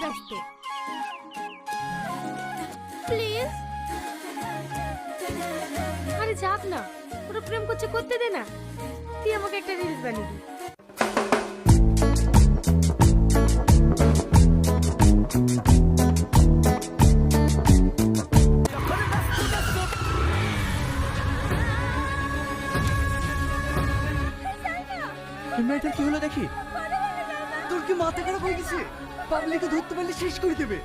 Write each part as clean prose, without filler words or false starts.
ব্যস্ত। প্লিজ। আরে যাক না, ওরা প্রেম করছে, করতে দে না। তুই আমাকে একটা রিলস বানিয়ে দিবি। মেয়েটার কি হলো দেখি। তোর কি মাথা খারাপ হয়ে গেছে? পাবলিকে ধরতে পারলে শেষ করে দেবে।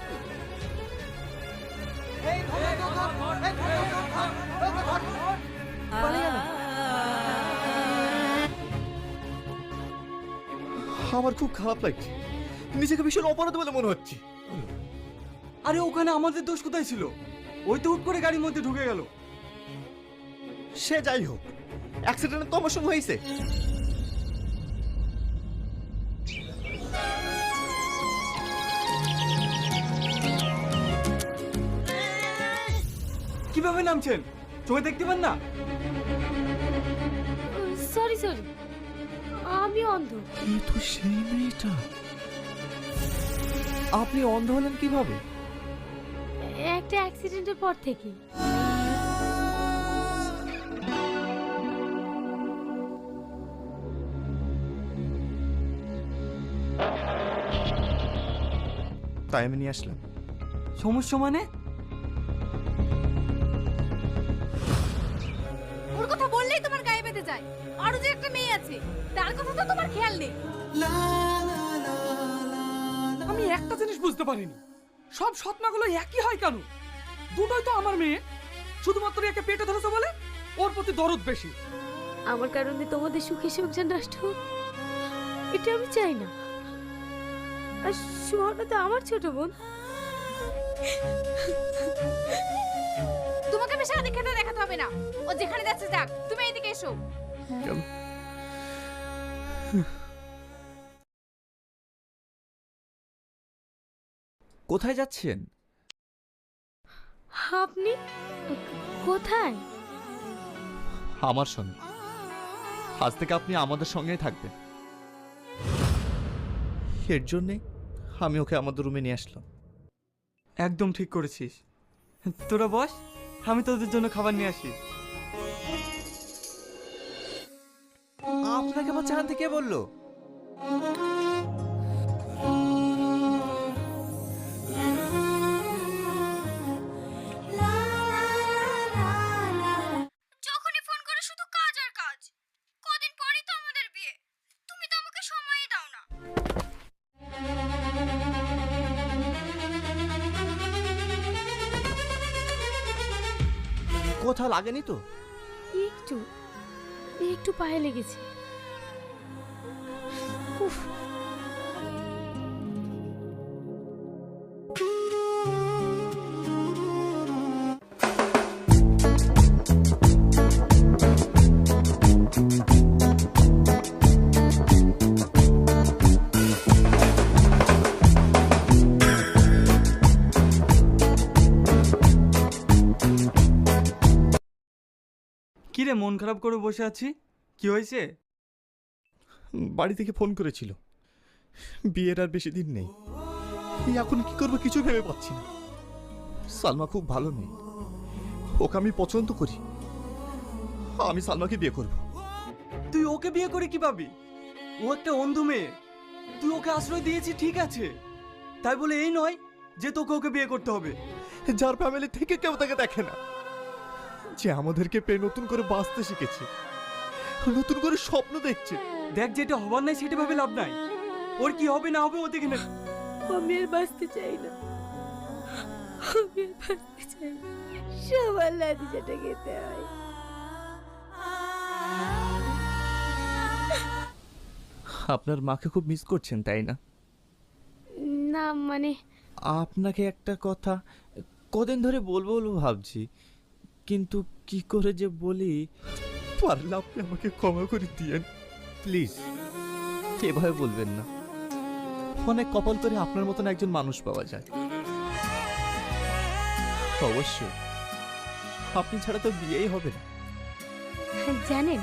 আমার খুব খারাপ লাগছে, নিজেকে ভীষণ অপরাধ বলে মনে হচ্ছে। আরে ওখানে আমাদের দোষ কোথায় ছিল? ওই তো হুট করে গাড়ির মধ্যে ঢুকে গেল। সে যাই হোক, অ্যাক্সিডেন্ট তো আমার সঙ্গে হয়েছে। কিভাবে নামছেন? চোখে দেখতে পান না? সরি সরি, আমি অন্ধ। এ তো সেই মেয়েটা। আপনি অন্ধ হলেন কিভাবে? একটা অ্যাক্সিডেন্টের পর থেকে। তাই আমি নিয়ে আসলাম। সমস্যা মানে? ওর কথা বললেই তোমার গায়ে বেঁধে যায়। আরো যে একটা মেয়ে আছে, তার কথা তো তোমার খেয়াল নেই। আমি একটা জিনিস বুঝতে পারিনি, সব সৎমাগুলো একই হয় কেন? দুটোই তো আমার মেয়ে, শুধুমাত্র একে পেটে ধরেছে বলে ওর প্রতি দরদ বেশি। আমার কারণে তোমাদের সুখে সংসার নষ্ট হোক, এটা আমি চাই না। আর সোহানা তো আমার ছোট বোন। তোমাকে বেশি আদিক্ষেতা দেখাতে হবে না। ও যেখানে যাচ্ছে যাক, তুমি এইদিকে এসো। কোথায় যাচ্ছেন? আপনি কোথায়? আমার সঙ্গে। আজ থেকে আপনি আমাদের সঙ্গেই থাকবেন। এর জন্যে আমি ওকে আমাদের রুমে নিয়ে আসলাম। একদম ঠিক করেছিস। তোরা বস, আমি তোদের জন্য খাবার নিয়ে আসি। আপনাকে আমার চা আনতে কে বললো? যখনই ফোন করে শুধু কাজ আর কাজ। কদিন পরেই তো আমাদের বিয়ে, তুমি তো আমাকে সময়ই দাও না। কোথাও লাগেনি তো? একটু একটু পায়ে লেগেছে। উফ। কি রে, মন খারাপ করে বসে আছি? কি হয়েছে? বাড়ি থেকে ফোন করেছিল, বিয়ের আর বেশি দিন নেই। এখন কি করবো কিছু ভেবে পাচ্ছি না। সালমা খুব ভালো মেয়ে, ওকে আমি পছন্দ করি। আমি সালমাকে বিয়ে করব। তুই ওকে বিয়ে করে কি পাবি? ও একটা অন্ধ মেয়ে। তুই ওকে আশ্রয় দিয়েছি ঠিক আছে, তাই বলে এই নয় যে তোকে ওকে বিয়ে করতে হবে। যার ফ্যামিলি থেকে কেউ তাকে দেখে না, যে আমাদেরকে পেয়ে নতুন করে বাঁচতে শিখেছে, নতুন করে স্বপ্ন দেখছে। দেখ, যেটা হবার নাই সেটা ভাবে লাভ নাই। ওর কি হবে না হবে ও দেখে না। আমি আর বাঁচতে চাই না, আমি আর বাঁচতে চাই না। সবার লাঠি যেটা খেতে হয়। আপনার মাকে খুব মিস করছেন তাই না? না মানে আপনাকে একটা কথা কদিন ধরে বলবো বলবো ভাবছি, কিন্তু কি করে যে বলি। পারলে আপনি আমাকে ক্ষমা করে দিয়েন প্লিজ। এভাবে বলবেন না, অনেক কপাল করে আপনার মতন একজন মানুষ পাওয়া যায়। অবশ্যই আপনি ছাড়া তো বিয়েই হবে না। জানেন,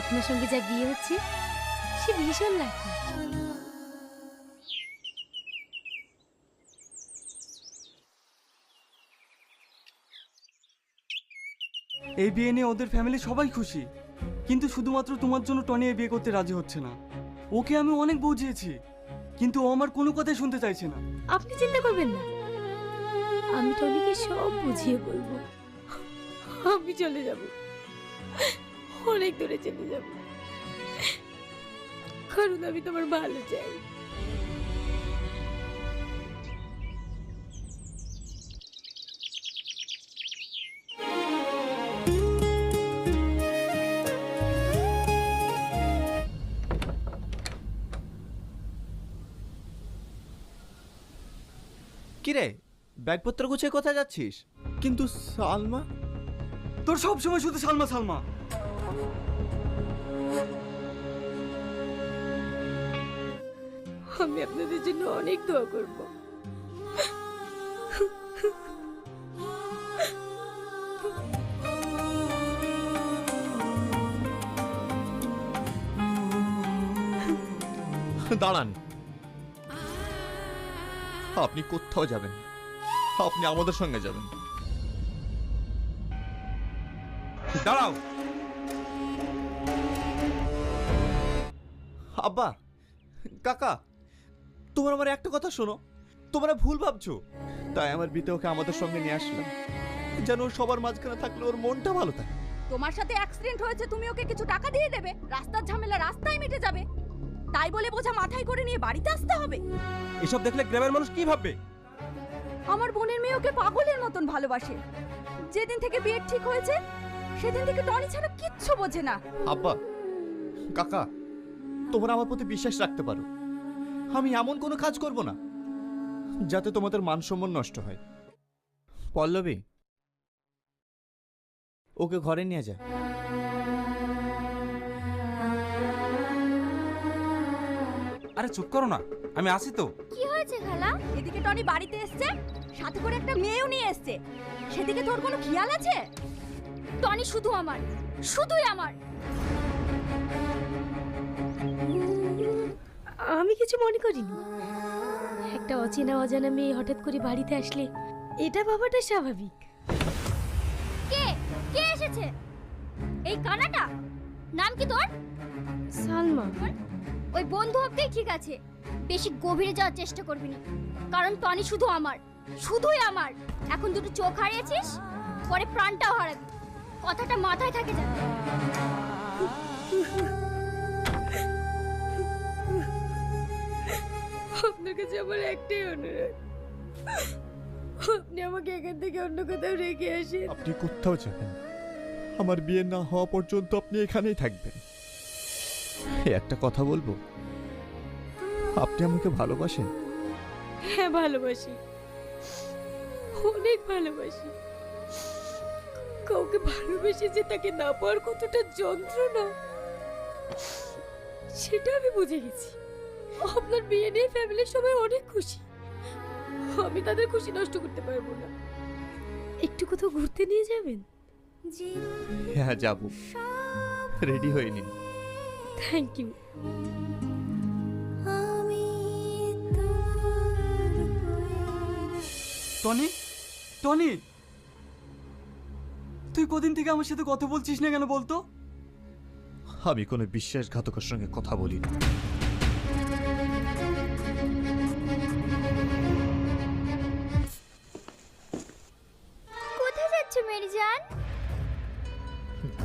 আপনার সঙ্গে যা বিয়ে হচ্ছে সে ভীষণ লাকি। এই বিয়ে নিয়ে ওদের ফ্যামিলি সবাই খুশি, কিন্তু শুধুমাত্র তোমার জন্য টনি এই বিয়ে করতে রাজি হচ্ছে না। ওকে আমি অনেক বুঝিয়েছি, কিন্তু ও আমার কোনো কথাই শুনতে চাইছে না। আপনি চিন্তা করবেন না, আমি টনিকে সব বুঝিয়ে বলবো। আমি চলে যাব, অনেক দূরে চলে যাব, কারণ আমি তোমার ভালো চাই। কিরে, ব্যাগপত্র গুছিয়ে কোথায় যাচ্ছিস? কিন্তু সালমা। তোর সব সময় শুধু সালমা সালমা। আমি আপনাদের জন্য অনেক দোয়া করব। দাঁড়ান, আপনি কোথাও যাবেন না। আপনি আমাদের সঙ্গে যাবেন। দাঁড়াও। আব্বা, কাকা, তোমরা আমার একটা কথা শোনো। তোমরা ভুল ভাবছো, তাই আমার বিতে ওকে আমাদের সঙ্গে নিয়ে আসলাম, যেন ও সবার মাঝখানে থাকলে ওর মনটা ভালো থাকে। তোমার সাথে অ্যাক্সিডেন্ট হয়েছে, তুমি ওকে কিছু টাকা দিয়ে দেবে, রাস্তার ঝামেলা রাস্তায় মিটে যাবে। তাই বলে বোঝা মাথায় করে নিয়ে বাড়িতে আসতে হবে? এসব দেখলে গ্রামের মানুষ কি ভাববে? আমার বোনের মেয়ে ওকে পাগলের মতন ভালোবাসে। যেদিন থেকে বিয়ে ঠিক হয়েছে সেদিন থেকে টনি ছাড়া কিচ্ছু বোঝে না। আব্বা, কাকা, তোমরা আমার প্রতি বিশ্বাস রাখতে পারো। আমি এমন কোনো কাজ করব না যাতে তোমাদের মান সম্মান নষ্ট হয়। পল্লবী, ওকে ঘরে নিয়ে যায়। আরে চুপ করো না, আমি আসি তো। কি হয়েছে খালা? এদিকে টনি বাড়িতে এসেছে, সাথে করে একটা মেয়েও নিয়ে এসেছে। সেদিকে তোর কোনো খেয়াল আছে? টনি শুধু আমার, শুধুই আমার। আমি কিছু মনে করিনি। একটা অচেনা অজানা মেয়ে হঠাৎ করে বাড়িতে আসলে এটা ভাবাটা স্বাভাবিক। কে কে এসেছে? এই কানাটা? নাম কি তোর? সালমা। ওই বন্ধু হতেই ঠিক আছে, বেশি গভীরে যাওয়ার চেষ্টা করবি না, কারণ টনি শুধু আমার, শুধুই আমার। এখন দুটো চোখ হারিয়েছিস, পরে প্রাণটাও হারাবি। কথাটা মাথায় থাকে যেন। আপনার কাছে আমার একটাই অনুরোধ, আপনি আমাকে এখান থেকে অন্য কোথাও রেখে আসেন। আপনি কোথাও যাবেন, আমার বিয়ে না হওয়া পর্যন্ত আপনি এখানেই থাকবেন। একটা কথা বলবো, আপনি আমাকে ভালোবাসেন? হ্যাঁ ভালোবাসি, অনেক ভালোবাসি। কাউকে ভালোবেসে যে তাকে না পাওয়ার কতটা যন্ত্রণা সেটা আমি বুঝে গেছি। আপনার বিয়ে নিয়ে ফ্যামিলির সবাই অনেক খুশি, আমি তাদের খুশি নষ্ট করতে পারবো না। একটু কোথাও ঘুরতে নিয়ে যাবেন? হ্যাঁ যাব, রেডি হয়ে নিন। Thank you. টনি, টনি, তুই কদিন থেকে আমার সাথে কথা বলছিস না কেন বলতো? আমি কোনো বিশ্বাসঘাতকের সঙ্গে কথা বলি না। কোথায় যাচ্ছ মেরি জান?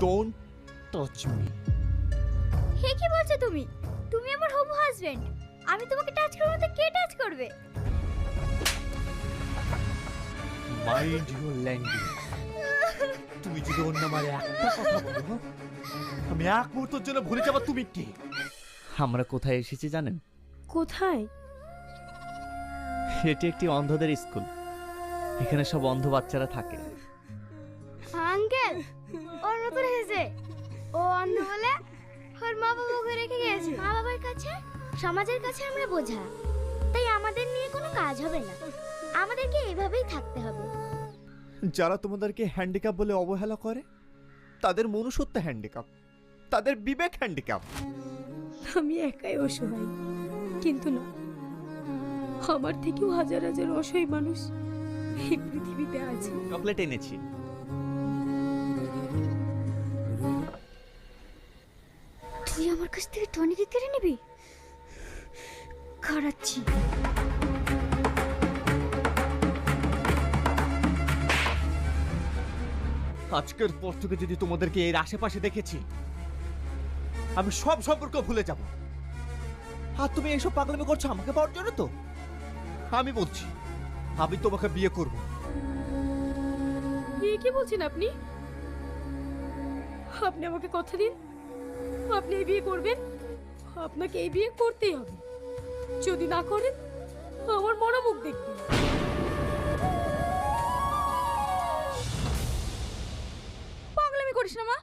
Don't touch me. হে কি বলছো তুমি? তুমি আমার হবু হাজবেন্ড, আমি তোমাকে টাচ করব তো কে টাচ করবে? Mind your language. তুমি যদি অন্য মারে একটা কথা বলো, আমি এক মুহূর্তের জন্য ভুলে যাবো তুমি কে। আমরা কোথায় এসেছি জানেন? কোথায়? এটি একটি অন্ধদের স্কুল। এখানে সব অন্ধ বাচ্চারা থাকে। আঙ্কেল, ওর নতুন এসেছে। ও অন্ধ বলে ওর মা বাবাকে রেখে গেছে। মা বাবার কাছে, সমাজের কাছে আমরা বোঝা, তাই আমাদের নিয়ে কোনো কাজ হবে না। আমাদেরকে এভাবেই থাকতে হবে। যারা তোমাদেরকে হ্যান্ডিক্যাপ বলে অবহেলা করে, তাদের মনুষ্যত্ব হ্যান্ডিক্যাপ, তাদের বিবেক হ্যান্ডিক্যাপ। আমি একাই অসহায়, কিন্তু না, আমার থেকেও হাজার হাজার অসহায় মানুষ এই পৃথিবীতে আছে। চকলেট এনেছি। তুই আমার কাছ থেকে টনিকে কেড়ে নিবি? খাড়াচ্ছি। আজকের পর থেকে যদি তোমাদেরকে এর আশেপাশে দেখেছি, আমি সব সম্পর্ক ভুলে যাব। আর তুমি এইসব পাগলামি করছো আমাকে পাওয়ার জন্য তো? আমি বলছি আমি তোমাকে বিয়ে করব। বিয়ে কি বলছেন আপনি? আপনি আমাকে কথা দিন, আপনি এই বিয়ে করবেন। আপনাকে এই বিয়ে করতেই হবে। যদি না করেন আমার মরা মুখ দেখবেন। পাগলামি করিস না মা,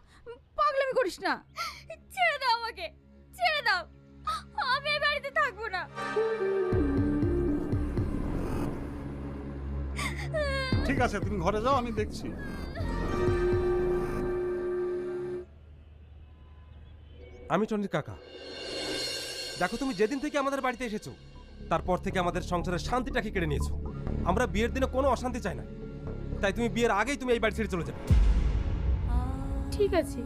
পাগলামি করিস না। ছেড়ে দাও আমাকে, ছেড়ে দাও। আমি এই বাড়িতে থাকবো না। ঠিক আছে, তুমি ঘরে যাও, আমি দেখছি। আমি টনির কাকা। দেখো, তুমি যেদিন থেকে আমাদের বাড়িতে এসেছো তারপর থেকে আমাদের সংসারের শান্তিটাকে কেড়ে নিয়েছো। আমরা বিয়ের দিনে কোনো অশান্তি চাই না, তাই তুমি বিয়ের আগেই তুমি এই বাড়ি ছেড়ে চলে যাবে। ঠিক আছে।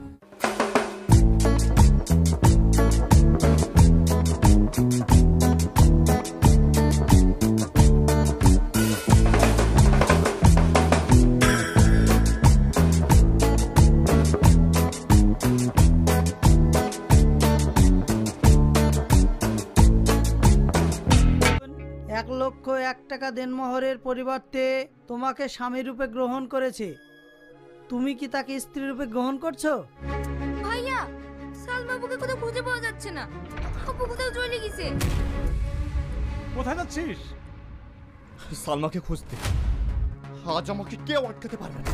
টাকা দেনমোহরের পরিবর্তে তোমাকে স্বামী রূপে গ্রহণ করেছে। তুমি কি তাকে স্ত্রী রূপে গ্রহণ করছো? ভাইয়া, সালমা আপুকে কোথাও খুঁজে পাওয়া যাচ্ছে না। আপু কোথাও চলে গেছে। কোথায় যাচ্ছিস? সালমাকে খুঁজতে। আজ আমাকে কেউ আটকাতে পারবে না।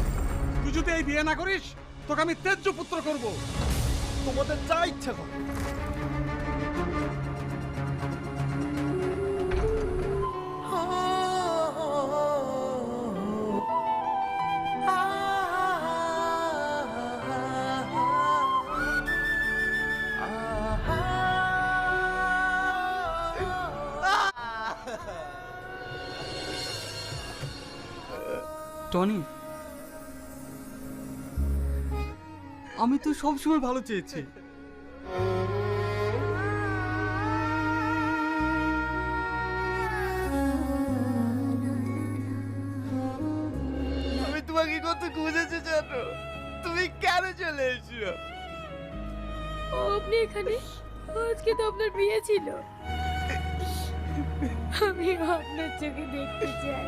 তুই যদি এই বিয়ে না করিস তোকে আমি তেজ্য পুত্র করব। তোমাদের যা ইচ্ছা করো। টনি, আমি তো সবসময় ভালো চেয়েছি। আমি তোমাকে কত খুঁজেছি জানো? তুমি কেন চলে এসো? আপনি এখানে? আজকে তো আপনার বিয়ে ছিল। আমি আপনার চোখে দেখতে চাই।